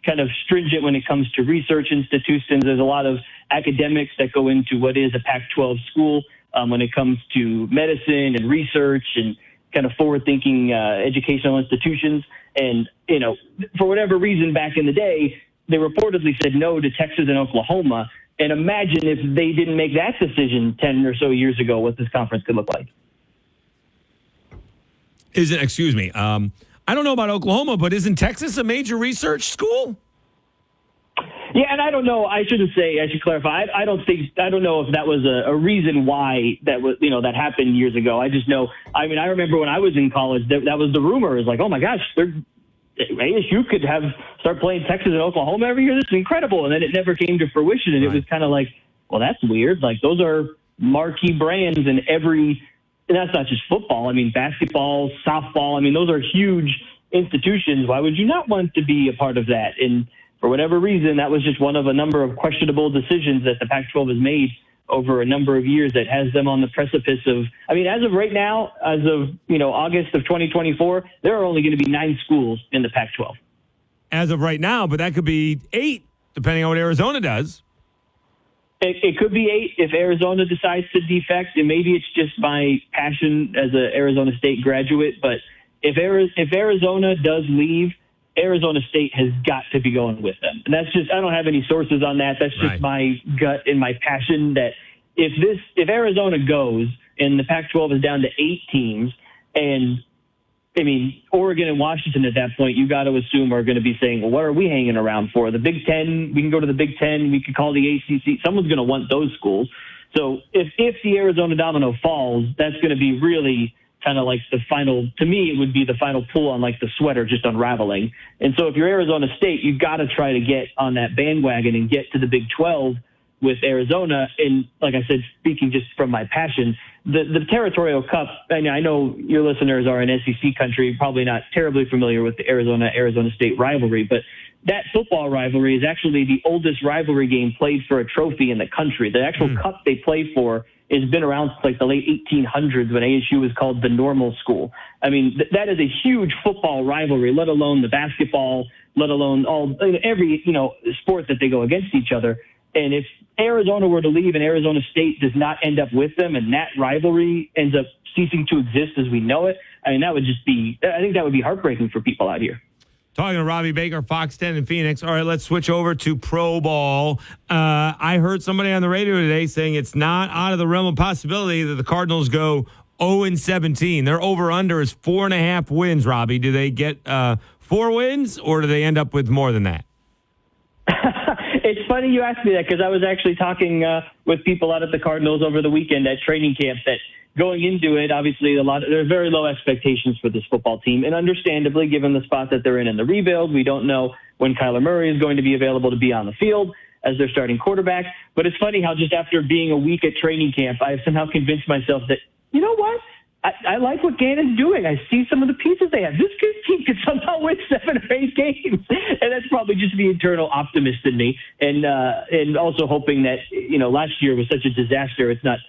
kind of stringent when it comes to research institutions. There's a lot of academics that go into what is a Pac-12 school when it comes to medicine and research and kind of forward-thinking educational institutions. And, for whatever reason back in the day, they reportedly said no to Texas and Oklahoma. And imagine if they didn't make that decision 10 or so years ago, what this conference could look like. Excuse me. I don't know about Oklahoma, but isn't Texas a major research school? Yeah, and I don't know. I should clarify. I don't know if that was a reason why that was, that happened years ago. I just know. I mean, I remember when I was in college, that was the rumor. Is like, oh my gosh, ASU could start playing Texas and Oklahoma every year. This is incredible. And then it never came to fruition. And It was kind of like, well, that's weird. Like those are marquee brands in every. And that's not just football. I mean, basketball, softball. I mean, those are huge institutions. Why would you not want to be a part of that? And for whatever reason, that was just one of a number of questionable decisions that the Pac-12 has made over a number of years that has them on the precipice of, I mean, as of right now, as of, August of 2024, there are only going to be 9 schools in the Pac-12. As of right now, but that could be 8, depending on what Arizona does. It could be 8 if Arizona decides to defect, and maybe it's just my passion as an Arizona State graduate. But if Arizona does leave, Arizona State has got to be going with them. And that's just, I don't have any sources on that. That's just my gut and my passion that if Arizona goes and the Pac-12 is down to 8 teams, and I mean, Oregon and Washington at that point, you got to assume are going to be saying, well, what are we hanging around for? The Big Ten, we can go to the Big Ten, we could call the ACC. Someone's going to want those schools. So if the Arizona domino falls, that's going to be really kind of like the final, to me, it would be the final pull on like the sweater just unraveling. And so if you're Arizona State, you've got to try to get on that bandwagon and get to the Big 12 with Arizona. And like I said, speaking just from my passion, the Territorial Cup, I know your listeners are in SEC country, probably not terribly familiar with the Arizona State rivalry, but that football rivalry is actually the oldest rivalry game played for a trophy in the country. The actual cup they play for has been around since like the late 1800s when ASU was called the Normal School. I mean, that is a huge football rivalry, let alone the basketball, let alone every sport that they go against each other. And if Arizona were to leave and Arizona State does not end up with them and that rivalry ends up ceasing to exist as we know it, I mean, I think that would be heartbreaking for people out here. Talking to Robbie Baker, Fox 10 in Phoenix. All right, let's switch over to pro ball. I heard somebody on the radio today saying it's not out of the realm of possibility that the Cardinals go 0-17. Their over-under is 4.5 wins, Robbie. Do they get 4 wins, or do they end up with more than that? It's funny you asked me that because I was actually talking with people out at the Cardinals over the weekend at training camp that going into it, obviously there are very low expectations for this football team. And understandably, given the spot that they're in the rebuild, we don't know when Kyler Murray is going to be available to be on the field as their starting quarterback. But it's funny how just after being a week at training camp, I've somehow convinced myself that, you know what? I like what Gannon's doing. I see some of the pieces they have. This good team could somehow win 7 or 8 games. And that's probably just the internal optimist in me. And also hoping that, last year was such a disaster. It's not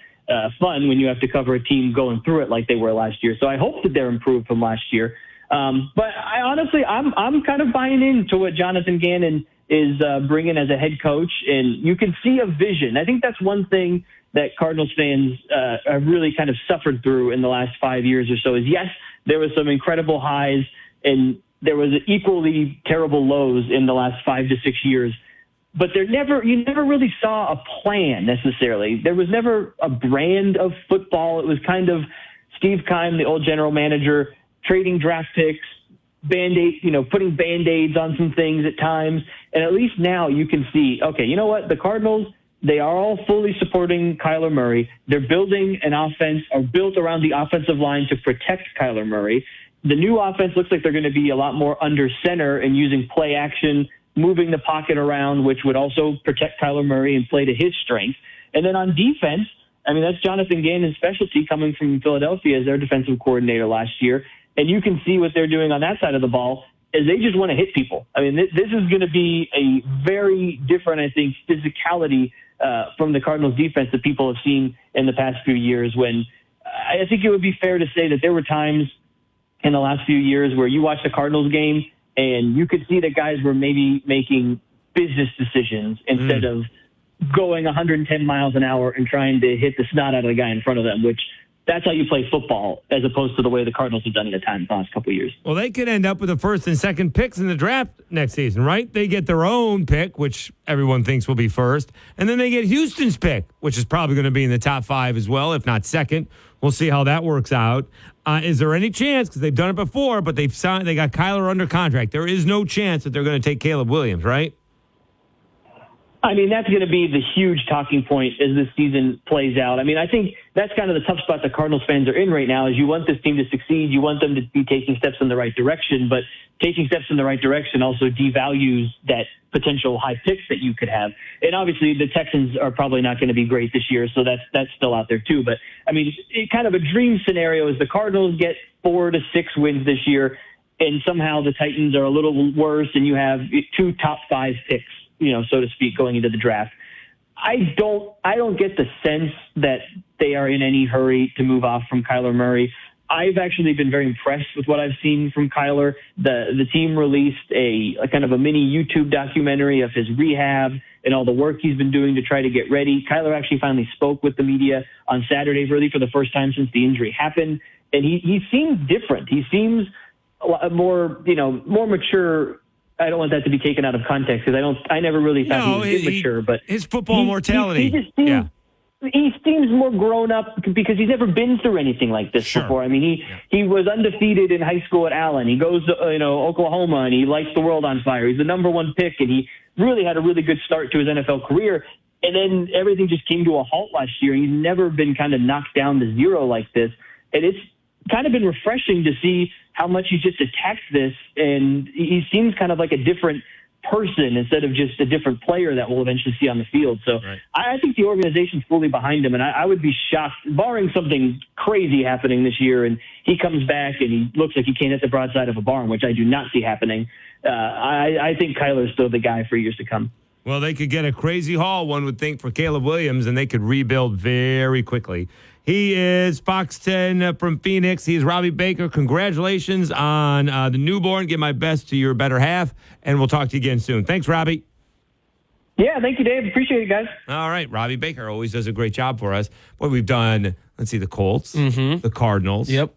fun when you have to cover a team going through it like they were last year. So I hope that they're improved from last year. But I'm kind of buying into what Jonathan Gannon is bringing as a head coach. And you can see a vision. I think that's one thing that Cardinals fans have really kind of suffered through in the last 5 years or so is, yes, there was some incredible highs and there was equally terrible lows in the last 5 to 6 years. But you never really saw a plan necessarily. There was never a brand of football. It was kind of Steve Keim, the old general manager, trading draft picks, putting Band-Aids on some things at times. And at least now you can see, okay, you know what? The Cardinals, they are all fully supporting Kyler Murray. They're building an offense or built around the offensive line to protect Kyler Murray. The new offense looks like they're going to be a lot more under center and using play action, moving the pocket around, which would also protect Kyler Murray and play to his strength. And then on defense, I mean, that's Jonathan Gannon's specialty coming from Philadelphia as their defensive coordinator last year. and you can see what they're doing on that side of the ball, is they just want to hit people. I mean, this is going to be a very different, I think, physicality from the Cardinals defense that people have seen in the past few years, when I think it would be fair to say that there were times in the last few years where you watched the Cardinals game and you could see that guys were maybe making business decisions instead of going 110 miles an hour and trying to hit the snot out of the guy in front of them, which that's how you play football, as opposed to the way the Cardinals have done it at times the last couple of years. Well, they could end up with the first and second picks in the draft next season, right? They get their own pick, which everyone thinks will be first, and then they get Houston's pick, which is probably going to be in the top 5 as well, if not second. We'll see how that works out. Is there any chance, because they've done it before, but they got Kyler under contract, there is no chance that they're going to take Caleb Williams, right? I mean, that's going to be the huge talking point as this season plays out. I mean, I think that's kind of the tough spot that Cardinals fans are in right now, is you want this team to succeed. You want them to be taking steps in the right direction, but taking steps in the right direction also devalues that potential high picks that you could have. And obviously the Texans are probably not going to be great this year, so that's still out there too. But I mean, kind of a dream scenario is the Cardinals get 4 to 6 wins this year, and somehow the Titans are a little worse, and you have 2 top 5 picks, so to speak, going into the draft. I don't get the sense that they are in any hurry to move off from Kyler Murray. I've actually been very impressed with what I've seen from Kyler. The team released a kind of a mini YouTube documentary of his rehab and all the work he's been doing to try to get ready. Kyler actually finally spoke with the media on Saturday, really for the first time since the injury happened, and he seems different. He seems more mature. I don't want that to be taken out of context, because I never really thought he was immature, but his football mortality. He seems more grown up because he's never been through anything like this before. I mean, he was undefeated in high school at Allen. He goes to Oklahoma, and he lights the world on fire. He's the number 1 pick, and he really had a really good start to his NFL career. And then everything just came to a halt last year. He's never been kind of knocked down to zero like this, and it's kind of been refreshing to see how much he's just attacked this, and he seems kind of like a different person instead of just a different player that we'll eventually see on the field. So I think the organization's fully behind him, and I would be shocked, barring something crazy happening this year, and he comes back and he looks like he can't hit the broadside of a barn, which I do not see happening. I think Kyler's still the guy for years to come. Well, they could get a crazy haul, one would think, for Caleb Williams, and they could rebuild very quickly. He is Fox 10 from Phoenix. He's Robbie Baker. Congratulations on the newborn. Give my best to your better half, and we'll talk to you again soon. Thanks, Robbie. Yeah, thank you, Dave. Appreciate it, guys. All right. Robbie Baker always does a great job for us. Boy, we've done, let's see, the Colts, the Cardinals. Yep.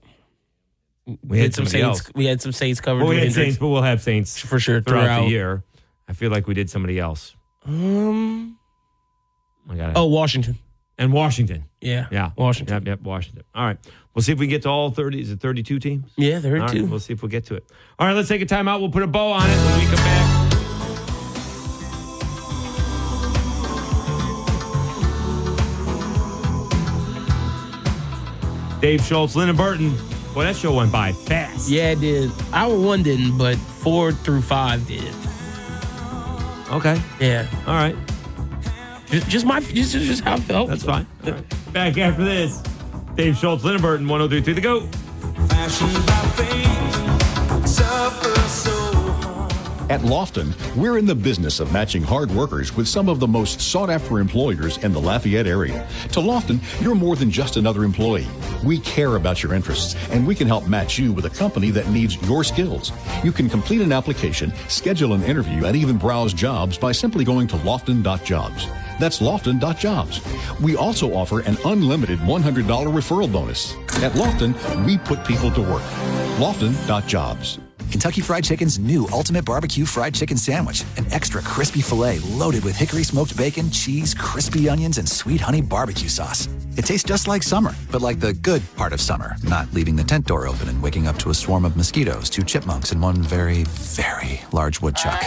We had some Saints. else. We had some Saints covered. Well, we had Saints, but we'll have Saints for sure throughout the year. I feel like we did somebody else. Washington. And Washington. Yeah. Washington. Yep, Washington. All right. We'll see if we can get to all 30. Is it 32 teams? Yeah, 32. All right, we'll see if we'll get to it. All right, let's take a timeout. We'll put a bow on it when we come back. Dave Schultz, Lyndon Burton. Boy, that show went by fast. Yeah, it did. Hour 1 didn't, but 4 through 5 did. Okay. Yeah. All right. Just how I felt. That's fine. All right. Back after this. Dave Schultz, Lyndon Burton, 103.3 The Go. At Lofton, we're in the business of matching hard workers with some of the most sought-after employers in the Lafayette area. To Lofton, you're more than just another employee. We care about your interests, and we can help match you with a company that needs your skills. You can complete an application, schedule an interview, and even browse jobs by simply going to lofton.jobs. That's lofton.jobs. We also offer an unlimited $100 referral bonus. At Lofton, we put people to work. Lofton.jobs. Kentucky Fried Chicken's new Ultimate Barbecue Fried Chicken Sandwich. An extra crispy filet loaded with hickory smoked bacon, cheese, crispy onions, and sweet honey barbecue sauce. It tastes just like summer, but like the good part of summer, not leaving the tent door open and waking up to a swarm of mosquitoes, 2 chipmunks, and 1 very, very large woodchuck.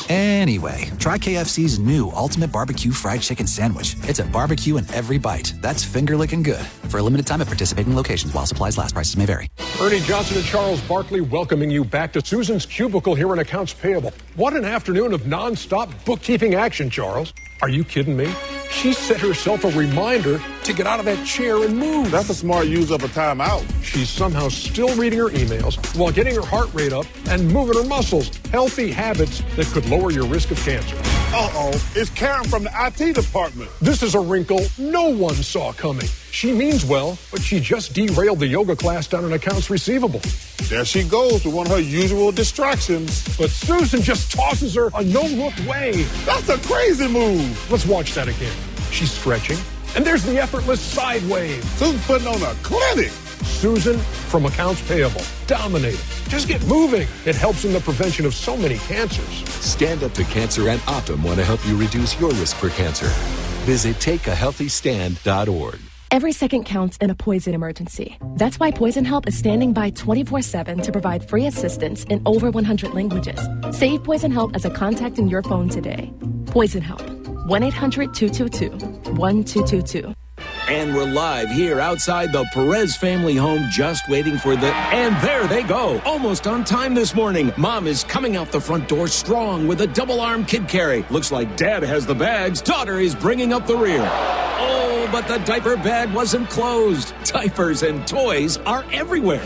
Anyway, try KFC's new Ultimate Barbecue Fried Chicken Sandwich. It's a barbecue in every bite. That's finger-licking good. For a limited time at participating locations while supplies last, prices may vary. Ernie Johnson and Charles Barkley welcoming you back to Susan's Cubicle here in Accounts Payable. What an afternoon of nonstop bookkeeping action, Charles. Are you kidding me? She set herself a reminder to get out of that chair and move. That's a smart use of a timeout. She's somehow still reading her emails while getting her heart rate up and moving her muscles. Healthy habits that could lower your risk of cancer. Uh-oh, it's Karen from the IT department. This is a wrinkle no one saw coming. She means well, but she just derailed the yoga class down in accounts receivable. There she goes with one of her usual distractions. But Susan just tosses her a no-look way. That's a crazy move. Let's watch that again. She's stretching, and there's the effortless side wave. Susan's putting on a clinic. Susan from accounts payable. Dominating. Just get moving. It helps in the prevention of so many cancers. Stand Up to Cancer and Optum want to help you reduce your risk for cancer. Visit takeahealthystand.org. Every second counts in a poison emergency. That's why Poison Help is standing by 24/7 to provide free assistance in over 100 languages. Save Poison Help as a contact in your phone today. Poison Help. 1-800-222-1222. And we're live here outside the Perez family home, just waiting for the... And there they go, almost on time this morning. Mom is coming out the front door strong with a double-arm kid carry. Looks like Dad has the bags. Daughter is bringing up the rear. Oh, but the diaper bag wasn't closed. Diapers and toys are everywhere.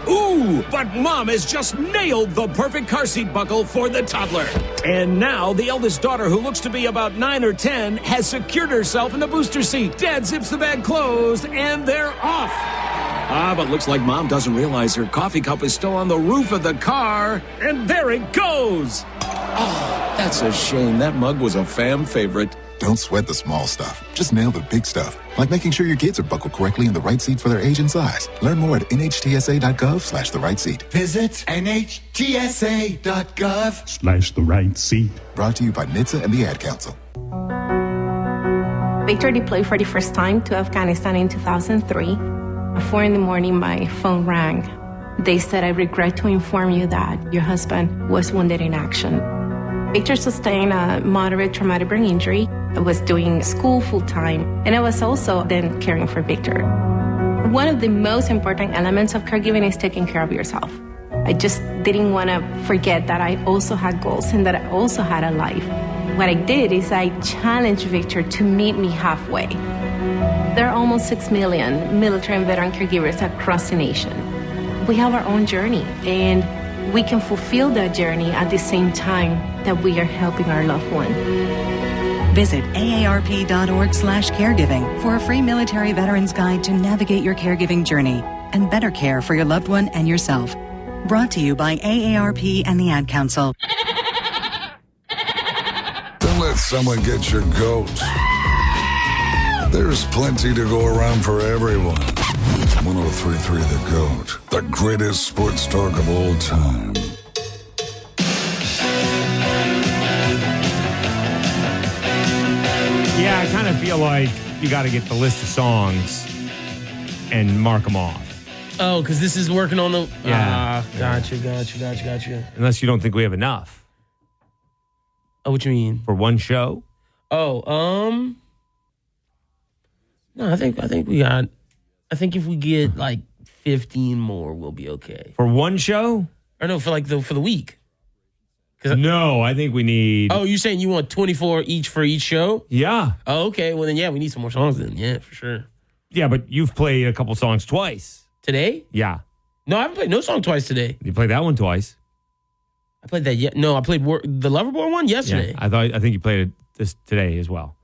Ooh, but Mom has just nailed the perfect car seat buckle for the toddler. And now the eldest daughter, who looks to be about 9 or 10, has secured herself in the booster seat. Dad zips the bag closed, and they're off. But looks like Mom doesn't realize her coffee cup is still on the roof of the car. And there it goes. Oh, that's a shame. That mug was a fam favorite. Don't sweat the small stuff. Just nail the big stuff, like making sure your kids are buckled correctly in the right seat for their age and size. Learn more at nhtsa.gov/the right seat. Visit nhtsa.gov/the right seat. Brought to you by NHTSA and the Ad Council. Victor deployed for the first time to Afghanistan in 2003. At 4 a.m, my phone rang. They said, "I regret to inform you that your husband was wounded in action." Victor sustained a moderate traumatic brain injury. I was doing school full-time, and I was also then caring for Victor. One of the most important elements of caregiving is taking care of yourself. I just didn't want to forget that I also had goals and that I also had a life. What I did is I challenged Victor to meet me halfway. There are almost 6 million military and veteran caregivers across the nation. We have our own journey, and we can fulfill that journey at the same time that we are helping our loved one. Visit aarp.org/caregiving for a free military veterans guide to navigate your caregiving journey and better care for your loved one and yourself. Brought to you by AARP and the Ad Council. Don't let someone get your goat. There's plenty to go around for everyone. 103.3 The GOAT, the greatest sports talk of all time. Yeah, I kind of feel like you got to get the list of songs and mark them off. Oh, because this is working on the... Yeah. Gotcha. Unless you don't think we have enough. Oh, what you mean? For one show? Oh, no, I think we got... I think if we get like 15 more, we'll be okay. For one show? Or no, for the week. No, I think we need... Oh, you saying you want 24 each for each show? Yeah. Oh, okay. Well, then, yeah, we need some more songs then. Yeah, for sure. Yeah, but you've played a couple songs twice. Today? Yeah. No, I haven't played no song twice today. You played that one twice. I played that No, I played the Loverboy one yesterday. Yeah, I think you played it this today as well.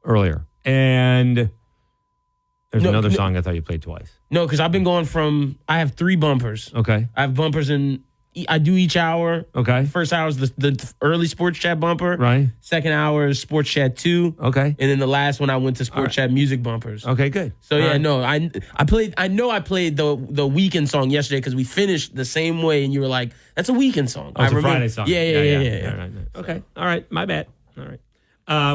Earlier. And there's another song I thought you played twice. No, because I've been going from... I have 3 bumpers. Okay. I have bumpers in... I do each hour. Okay. First hour is the early Sports Chat bumper. Right. Second hour is Sports Chat 2. Okay. And then the last one I went to Sports Chat music bumpers. Okay, good. So I played the Weekend song yesterday because we finished the same way and you were like, that's a Weekend song. Oh, it's a Friday song. Yeah. Right. Okay. All right. My bad. All right.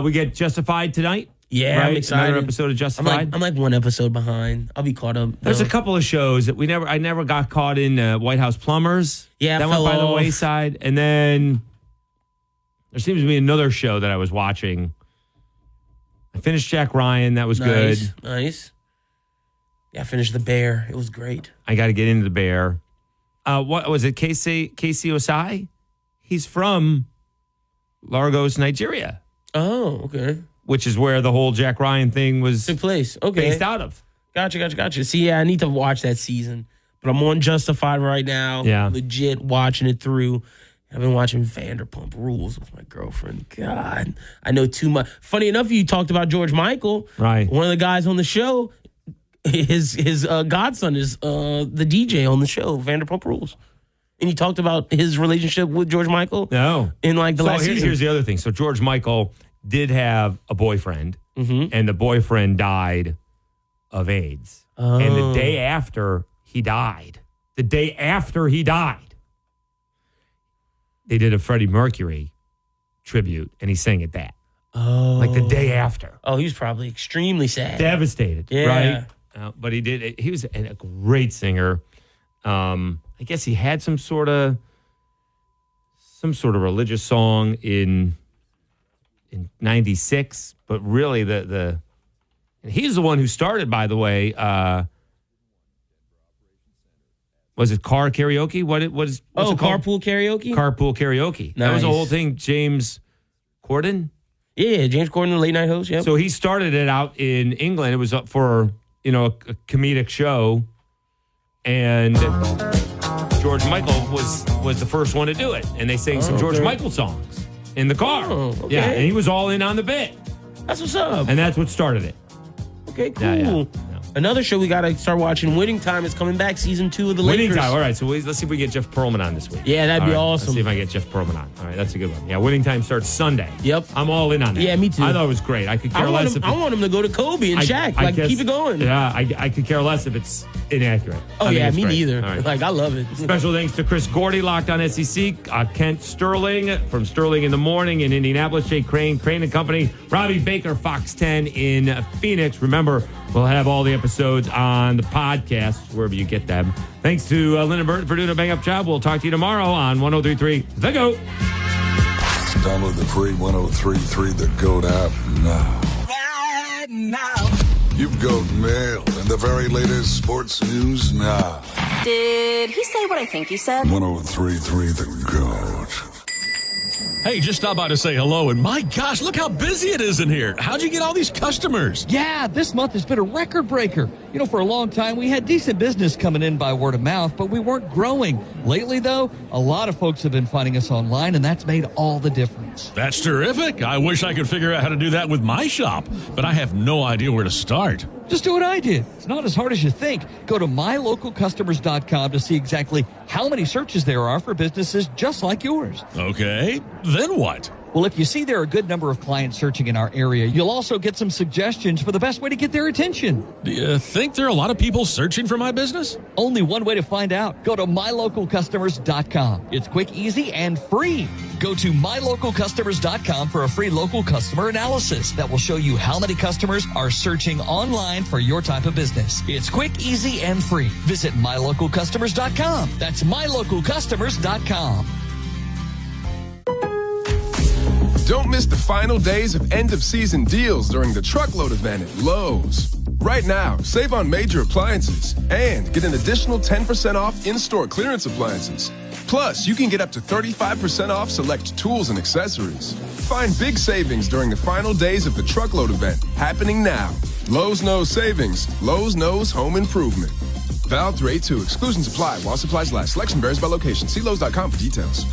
We get Justified tonight. Yeah, right? I'm excited. Another episode of Justified. I'm like one episode behind. I'll be caught up. There's a couple of shows that I never got caught in. White House Plumbers. Yeah, that went by the wayside. And then there seems to be another show that I was watching. I finished Jack Ryan. That was good. Nice. Yeah, I finished The Bear. It was great. I got to get into The Bear. What was it? Casey Osai? He's from Lagos, Nigeria. Oh, okay. which is where the whole Jack Ryan thing was took place. Okay. based out of. Gotcha. See, yeah, I need to watch that season. But I'm on Justified right now. Yeah. Legit watching it through. I've been watching Vanderpump Rules with my girlfriend. God, I know too much. Funny enough, you talked about George Michael. Right. One of the guys on the show, his godson is the DJ on the show, Vanderpump Rules. And you talked about his relationship with George Michael. No. In like the last season. Here's the other thing. So George Michael did have a boyfriend, and the boyfriend died of AIDS. Oh. And the day after he died, they did a Freddie Mercury tribute, and he sang at that. Oh. Like the day after. Oh, he was probably extremely sad. Devastated, Yeah. right? But he did. He was a great singer. I guess he had some sort of religious song in '96, but really and he's the one who started, by the way. Was it car karaoke? What's it called? Carpool karaoke? Carpool karaoke. That was the Nice. whole thing. James Corden? Yeah, James Corden, the late night host. Yep. So he started it out in England. It was up for, a comedic show. And George Michael was the first one to do it. And they sang some George Michael songs in the car. Oh, okay. Yeah, and he was all in on the bit. That's what's up. And that's what started it. Okay, cool. Yeah. Another show we got to start watching, Winning Time, is coming back, season 2 of the Lakers. Winning Time. All right, so let's see if we get Jeff Pearlman on this week. Yeah, that'd be All right, awesome. Let's see if I get Jeff Pearlman on. All right, that's a good one. Yeah, Winning Time starts Sunday. Yep. I'm all in on that. Yeah, me too. I thought it was great. I could care less if I want him to go to Kobe and Shaq. I guess- keep it going. Yeah, I could care less if it's inaccurate. Oh, I think yeah, it's me great. neither. All right. Like, I love it. Special thanks to Chris Gordy, Locked On SEC, Kent Sterling from Sterling in the Morning in Indianapolis, Jay Crane and Company, Robbie Baker, Fox 10 in Phoenix. Remember, we'll have all the episodes on the podcast, wherever you get them. Thanks to Lynn and Burton for doing a bang-up job. We'll talk to you tomorrow on 103.3 The GOAT. Download the free 103.3 The GOAT app now. You've got mail and the very latest sports news now. Did he say what I think he said? 103.3 The GOAT. Hey, just stopped by to say hello, and my gosh, look how busy it is in here. How'd you get all these customers? Yeah, this month has been a record breaker. For a long time, we had decent business coming in by word of mouth, but we weren't growing. Lately, though, a lot of folks have been finding us online, and that's made all the difference. That's terrific. I wish I could figure out how to do that with my shop, but I have no idea where to start. Just do what I did. It's not as hard as you think. Go to mylocalcustomers.com to see exactly how many searches there are for businesses just like yours. Okay, then what? Well, if you see there are a good number of clients searching in our area, you'll also get some suggestions for the best way to get their attention. Do you think there are a lot of people searching for my business? Only one way to find out. Go to mylocalcustomers.com. It's quick, easy, and free. Go to mylocalcustomers.com for a free local customer analysis that will show you how many customers are searching online for your type of business. It's quick, easy, and free. Visit mylocalcustomers.com. That's mylocalcustomers.com. Don't miss the final days of end-of-season deals during the Truckload event at Lowe's. Right now, save on major appliances and get an additional 10% off in-store clearance appliances. Plus, you can get up to 35% off select tools and accessories. Find big savings during the final days of the Truckload event, happening now. Lowe's knows savings. Lowe's knows home improvement. Valid through 8/2. Exclusions apply while supplies last. Selection varies by location. See Lowe's.com for details.